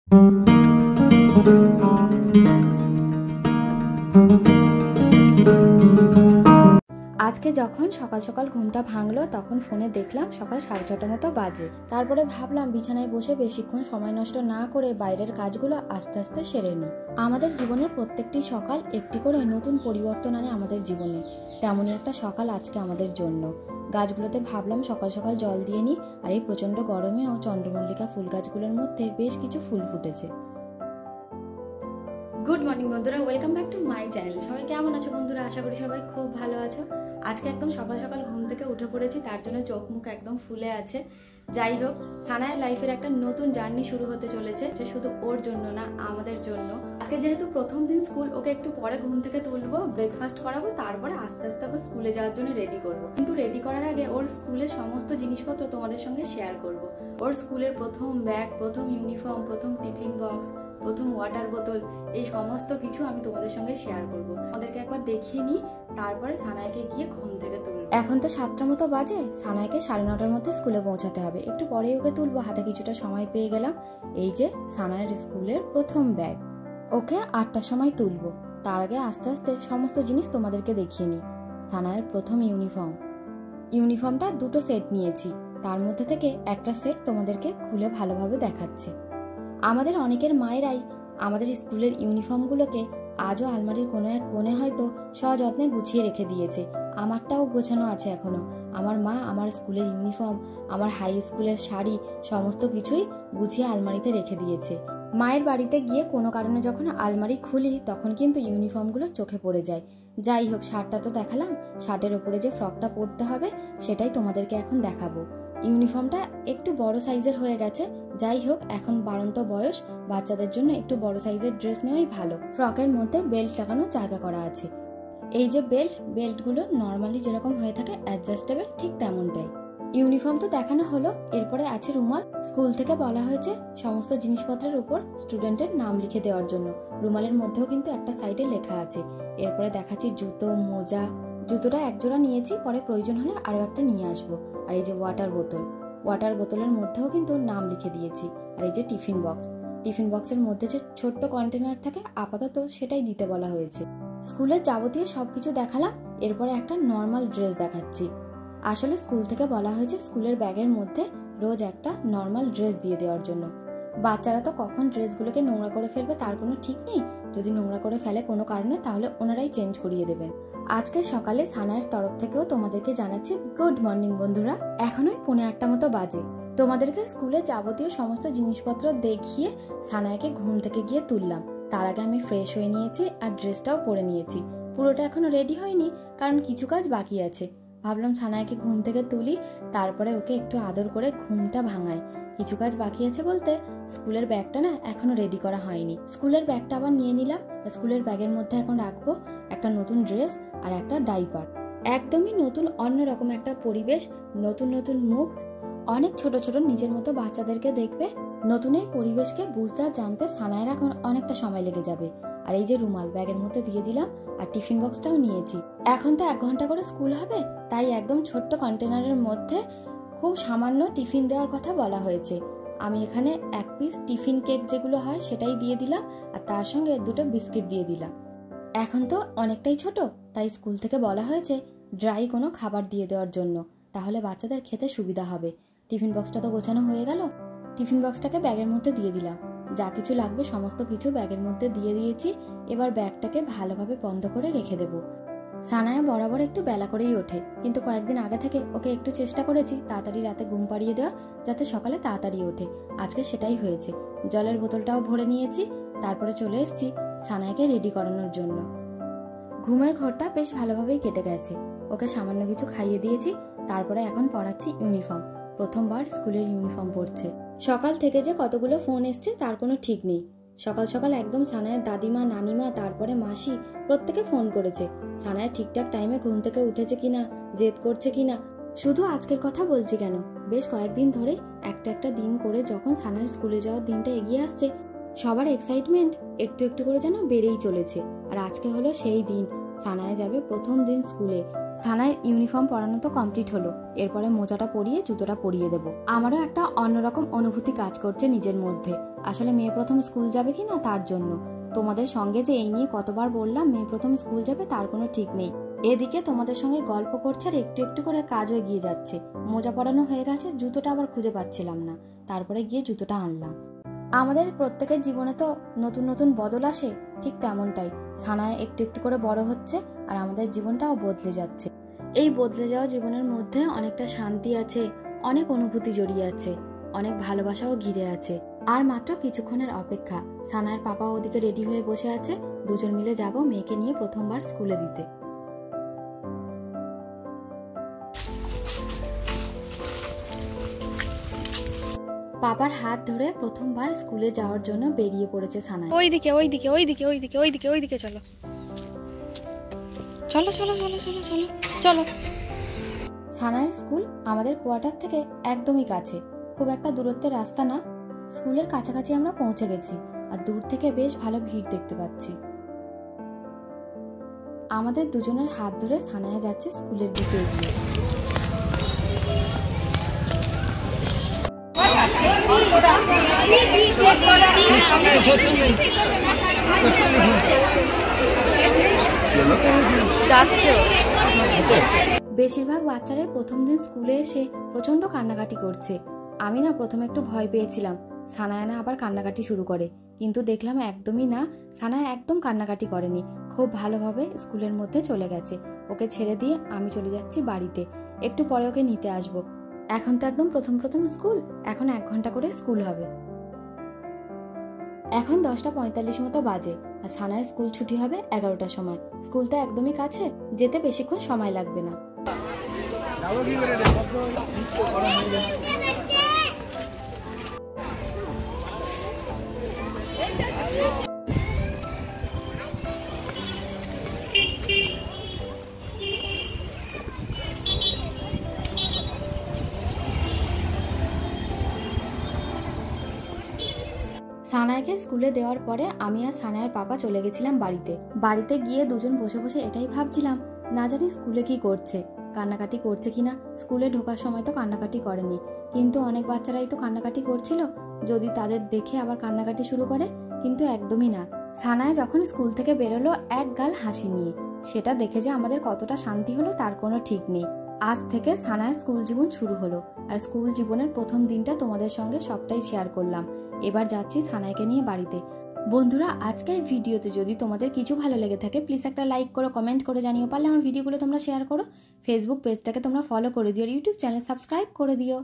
আজকে যখন সকাল সকাল ঘুমটা ভাঙলো তখন ফোনে দেখলাম সকাল 6:30 মতো বাজে। তারপরে ভাবলাম বিছানায় বসে বেশিক্ষণ সময় নষ্ট না করে বাইরের কাজগুলো আস্তে আস্তে সেরে নিই। আমাদের জীবনের প্রত্যেকটি সকাল একটি করে নতুন পরিবর্তন আনে আমাদের জীবনে, তেমনই একটা সকাল আজকে আমাদের জন্য। গাছগুলোতে ভাবলাম সকাল সকাল জল দিয়ে নিই, আর এই প্রচণ্ড গরমেও চন্দ্রমল্লিকা ফুল গাছগুলোর মধ্যে বেশ কিছু ফুল ফুটেছে। গুড মর্নিং বন্ধুরা, welcome back to my channel. সবাই কেমন আছো বন্ধুরা? আশা করি সবাই খুব ভালো আছো। আজকে একদম সকাল সকাল ঘুম থেকে উঠে পড়েছি, তার জন্য চোখ মুখ একদম ফুলে আছে। যাই হোক, সানায়ের লাইফের একটা নতুন জার্নি শুরু হতে চলেছে, শুধু ওর জন্য না আমাদের জন্য। আজকে যেহেতু প্রথম দিন স্কুল, ওকে একটু পরে ঘুম থেকে তুলবো, ব্রেকফাস্ট করাবো, তারপরে আস্তে আস্তে ওকে স্কুলে যাওয়ার জন্য রেডি করবো। কিন্তু রেডি করার আগে ওর স্কুলের সমস্ত জিনিসপত্র তোমাদের সঙ্গে শেয়ার করব। ওর স্কুলের প্রথম ব্যাগ, প্রথম ইউনিফর্ম, প্রথম টিফিন বক্স, প্রথম ওয়াটার বোতল, এই সমস্ত কিছু আমি তোমাদের সঙ্গে শেয়ার করব। আমাদেরকে একবার দেখিয়ে নিই, তারপরে সানায়াকে গিয়ে ঘুম থেকে তুলবো। এখন তো 7টা মতো বাজে, সানায়াকে 9:30টার মধ্যে স্কুলে পৌঁছাতে হবে। একটু পরেই ওকে তুলবো, হাতে কিছুটা সময় পেয়ে গেলাম। এই যে সানায়ের স্কুলের প্রথম ব্যাগ, ওকে 8টার সময় তুলবো। তার আগে আস্তে আস্তে সমস্ত জিনিস তোমাদেরকে দেখিয়ে নিই। সানায়ের প্রথম ইউনিফর্মটা দুটো সেট নিয়েছি, তার মধ্যে থেকে একটা সেট তোমাদেরকে খুলে ভালোভাবে দেখাচ্ছে। আমাদের অনেকের মায়েরাই আমাদের স্কুলের ইউনিফর্মগুলোকে আজও আলমারির কোনো এক কোণে হয়তো সযত্নে গুছিয়ে রেখে দিয়েছে। আমারটাও গোছানো আছে এখনো। আমার মা আমার স্কুলের ইউনিফর্ম, আমার হাই স্কুলের শাড়ি, সমস্ত কিছুই গুছিয়ে আলমারিতে রেখে দিয়েছে। মায়ের বাড়িতে গিয়ে কোনো কারণে যখন আলমারি খুলি তখন কিন্তু ইউনিফর্মগুলো চোখে পড়ে যায়। যাই হোক, শার্টটা তো দেখালাম, শার্টের ওপরে যে ফ্রকটা পরতে হবে সেটাই তোমাদেরকে এখন দেখাবো। ইউনিফর্মটা একটু বড় সাইজের হয়ে গেছে। যাই হোক, এখন বাড়ন্ত বয়স, বাচ্চাদের জন্য একটু বড় সাইজের ড্রেস নেওয়াই ভালো। ফ্রকের মধ্যে বেল্ট লাগানোর জায়গা করা আছে। এই যে বেল্টগুলো নর্মালি যেরকম হয়ে থাকে অ্যাডজাস্টেবল, ঠিক তেমনটাই। ইউনিফর্ম তো দেখানো হলো, এরপরে আছে রুমাল। স্কুল থেকে বলা হয়েছে সমস্ত জিনিসপত্রের উপর স্টুডেন্টের নাম লিখে দেওয়ার জন্য। রুমালের মধ্যেও কিন্তু একটা সাইডে লেখা আছে। এরপরে দেখাচ্ছি জুতো, মোজা। জুতোটা একজোড়া নিয়েছি, পরে প্রয়োজন হলে আরো একটা নিয়ে আসবো। আর এই যে ওয়াটার বোতলের মধ্যেও কিন্তু নাম লিখে দিয়েছি। আর এই যে টিফিন বক্সের মধ্যে যে ছোট্ট কন্টেনার থাকে আপাতত সেটাই দিতে বলা হয়েছে। স্কুলের যাবতীয় সবকিছু দেখালাম, এরপরে একটা নর্মাল ড্রেস দেখাচ্ছি। আসলে স্কুল থেকে বলা হয়েছে স্কুলের ব্যাগের মধ্যে রোজ একটা নর্মাল ড্রেস দিয়ে দেওয়ার জন্য। বাচ্চারা তো কখন ড্রেসগুলোকে নোংরা করে ফেলবে তার কোনো ঠিক নেই। যদি নোংরা করে ফেলে কোনো কারণে, তাহলে ওনারাই চেঞ্জ করিয়ে দেবেন। আজকে সকালে সানায়ের তরফ থেকেও তোমাদেরকে জানাচ্ছি গুড মর্নিং বন্ধুরা। এখনই 8:45 মতো বাজে। তোমাদেরকে স্কুলে যাবতীয় সমস্ত জিনিসপত্র দেখিয়ে সানায়াকে ঘুম থেকে গিয়ে তুললাম। তার আগে আমি ফ্রেশ হয়ে নিয়েছি আর ড্রেসটাও পরে নিয়েছি। পুরোটা এখনো রেডি হয়নি, কারণ কিছু কাজ বাকি আছে। ভাবলাম সানায়াকে ঘুম থেকে তুলি, তারপরে ওকে একটু আদর করে ঘুমটা ভাঙাই। কিছু কাজ বাকি আছে বলতে, স্কুলের ব্যাগটা না এখনো রেডি করা হয়নি। স্কুলের ব্যাগটা আবার নিয়ে নিলাম। স্কুলের ব্যাগের মধ্যে এখন রাখবো একটা নতুন ড্রেস আর একটা ডাইপার। একদমই নতুন, অন্যরকম একটা পরিবেশ, নতুন নতুন মুখ, অনেক ছোট ছোট নিজের মতো বাচ্চাদেরকে দেখবে। নতুন এই পরিবেশকে বুঝতে আর জানতে সানায়ের এখন অনেকটা সময় লেগে যাবে। আর এই যে রুমাল ব্যাগের মধ্যে দিয়ে দিলাম, আর টিফিন বক্সটাও নিয়েছি। এখন তো 1 ঘন্টা করে স্কুল হবে, তাই একদম ছোট্ট কন্টেনারের মধ্যে খুব সামান্য টিফিন দেওয়ার কথা বলা হয়েছে। আমি এখানে 1 পিস টিফিন কেক যেগুলো হয় সেটাই দিয়ে দিলাম, আর তার সঙ্গে 2টো বিস্কিট দিয়ে দিলাম। এখন তো অনেকটাই ছোট, তাই স্কুল থেকে বলা হয়েছে ড্রাই কোনো খাবার দিয়ে দেওয়ার জন্য, তাহলে বাচ্চাদের খেতে সুবিধা হবে। টিফিন বক্সটা তো গোছানো হয়ে গেল। টিফিন বক্সটাকে ব্যাগের মধ্যে দিয়ে দিলাম। যা কিছু লাগবে সমস্ত কিছু ব্যাগের মধ্যে দিয়ে দিয়েছি। এবার ব্যাগটাকে ভালোভাবে বন্ধ করে রেখে দেবো। সানায়া বরাবর একটু বেলা করেই ওঠে, কিন্তু কয়েকদিন আগে থেকে ওকে একটু চেষ্টা করেছি তাড়াতাড়ি রাতে ঘুম পাড়িয়ে দেওয়া, যাতে সকালে তাড়াতাড়ি ওঠে। আজকে সেটাই হয়েছে। জলের বোতলটাও ভরে নিয়েছি, তারপরে চলে এসেছি সানায়াকে রেডি করানোর জন্য। ঘুমের ঘরটা বেশ ভালোভাবেই কেটে গেছে। ওকে সামান্য কিছু খাইয়ে দিয়েছি, তারপরে এখন পড়াচ্ছি ইউনিফর্ম। প্রথমবার স্কুলের ইউনিফর্ম পরছে। সকাল থেকে যে কতগুলো ফোন এসছে তার কোনো ঠিক নেই। সকাল সকাল একদম সানায়ের দাদিমা, নানিমা, তারপরে মাসি, প্রত্যেকে ফোন করেছে। সানায়া ঠিকঠাক টাইমে ঘুম থেকে উঠেছে কিনা, জেদ করছে কিনা। শুধু আজকের কথা বলছি কেন, বেশ কয়েকদিন ধরে একটা একটা দিন করে যখন সানায়ের স্কুলে যাওয়ার দিনটা এগিয়ে আসছে, সবার এক্সাইটমেন্ট একটু একটু করে যেন বেড়েই চলেছে। আর আজকে হলো সেই দিন, সানায়া যাবে প্রথম দিন স্কুলে। সানায়ের ইউনিফর্ম পরানো তো কমপ্লিট হলো, এরপরে মোজাটা পরিয়ে জুতোটা পরিয়ে দেবো। আমারও একটা অন্যরকম অনুভূতি কাজ করছে নিজের মধ্যে। আসলে মেয়ে প্রথম স্কুল যাবে কি না তার জন্য। তোমাদের সঙ্গে যে এই নিয়ে কতবার বললাম মেয়ে প্রথম স্কুল যাবে তার কোনো ঠিক নেই। এদিকে তোমাদের সঙ্গে গল্প করছে আর একটু একটু করে কাজও এগিয়ে যাচ্ছে। মোজা পরানো হয়ে গেছে, জুতোটা আবার খুঁজে পাচ্ছিলাম না, তারপরে গিয়ে জুতোটা আনলাম। আমাদের প্রত্যেকের জীবনে তো নতুন নতুন বদল আসে, ঠিক তেমনটাই সানায় একটু একটু করে বড় হচ্ছে আর আমাদের জীবনটাও বদলে যাচ্ছে। এই বদলে যাওয়া জীবনের মধ্যে অনেকটা শান্তি আছে, অনেক অনুভূতি জড়িয়ে আছে, অনেক ভালোবাসাও ঘিরে আছে। আর মাত্র কিছুক্ষণের অপেক্ষা, সানায়ের পাপা ওদিকে রেডি হয়ে বসে আছে, দুজন মিলে যাব মেয়েকে নিয়ে প্রথমবার স্কুলে দিতে। পাপার হাত ধরে প্রথমবার স্কুলে যাওয়ার জন্য বেরিয়ে পড়েছে সানায়। ওইদিকে ওইদিকে ওইদিকে ওইদিকে ওইদিকে ওইদিকে চলো চলো চলো চলো চলো চলো চলো। সানায়ের স্কুল আমাদের কোয়ার্টার থেকে একদমই কাছে, খুব একটা দূরত্বের রাস্তা না। স্কুলের কাছাকাছি আমরা পৌঁছে গেছি আর দূর থেকে বেশ ভালো ভিড় দেখতে পাচ্ছি। আমাদের দুজনের হাত ধরে সানায়া যাচ্ছে স্কুলের দিকে এগিয়ে। বেশিরভাগ বাচ্চারাই প্রথম দিন স্কুলে এসে প্রচন্ড কান্নাকাটি করছে। আমি না প্রথমে একটু ভয় পেয়েছিলাম সানায়া না আবার কান্নাকাটি শুরু করে, কিন্তু দেখলাম একদমই না, সানায়া একদম কান্নাকাটি করেনি, খুব ভালোভাবে স্কুলের মধ্যে চলে গেছে। ওকে ছেড়ে দিয়ে আমি চলে যাচ্ছি বাড়িতে, একটু পরে ওকে নিতে আসবো। এখন তো একদম প্রথম স্কুল, এখন 1 ঘন্টা করে স্কুল হবে। এখন 10:45 মতো বাজে আর সানায়ের স্কুল ছুটি হবে 11টার সময়। স্কুল তো একদমই কাছে, যেতে বেশিক্ষণ সময় লাগবে না। সানায়াকে স্কুলে দেওয়ার পরে আমি আর সানায়ের পাপা চলে গেছিলাম বাড়িতে গিয়ে দুজন বসে বসে এটাই ভাবছিলাম, না জানি স্কুলে কি করছে, কান্নাকাটি করছে কিনা। স্কুলে ঢোকার সময় তো কান্নাকাটি করেনি, কিন্তু অনেক বাচ্চারাই তো কান্নাকাটি করছিল, যদি তাদের দেখে আবার কান্নাকাটি শুরু করে, কিন্তু একদমই না। সানায়া যখন স্কুল থেকে বেরোলো এক গাল হাসি নিয়ে, সেটা দেখে যে আমাদের কতটা শান্তি হলো তার কোনো ঠিক নেই। আজ থেকে সানায়ার স্কুল জীবন শুরু হলো আর স্কুল জীবনের প্রথম দিনটা তোমাদের সঙ্গে সবটাই শেয়ার করলাম। এবার যাচ্ছি সানায়াকে নিয়ে বাড়িতে। বন্ধুরা, আজকের ভিডিওতে যদি তোমাদের কিছু ভালো লেগে থাকে প্লিজ একটা লাইক করো, কমেন্ট করে জানিও, পারলে আমার ভিডিওগুলো তোমরা শেয়ার করো, ফেসবুক পেজটাকে তোমরা ফলো করে দিও, ইউটিউব চ্যানেল সাবস্ক্রাইব করে দিও।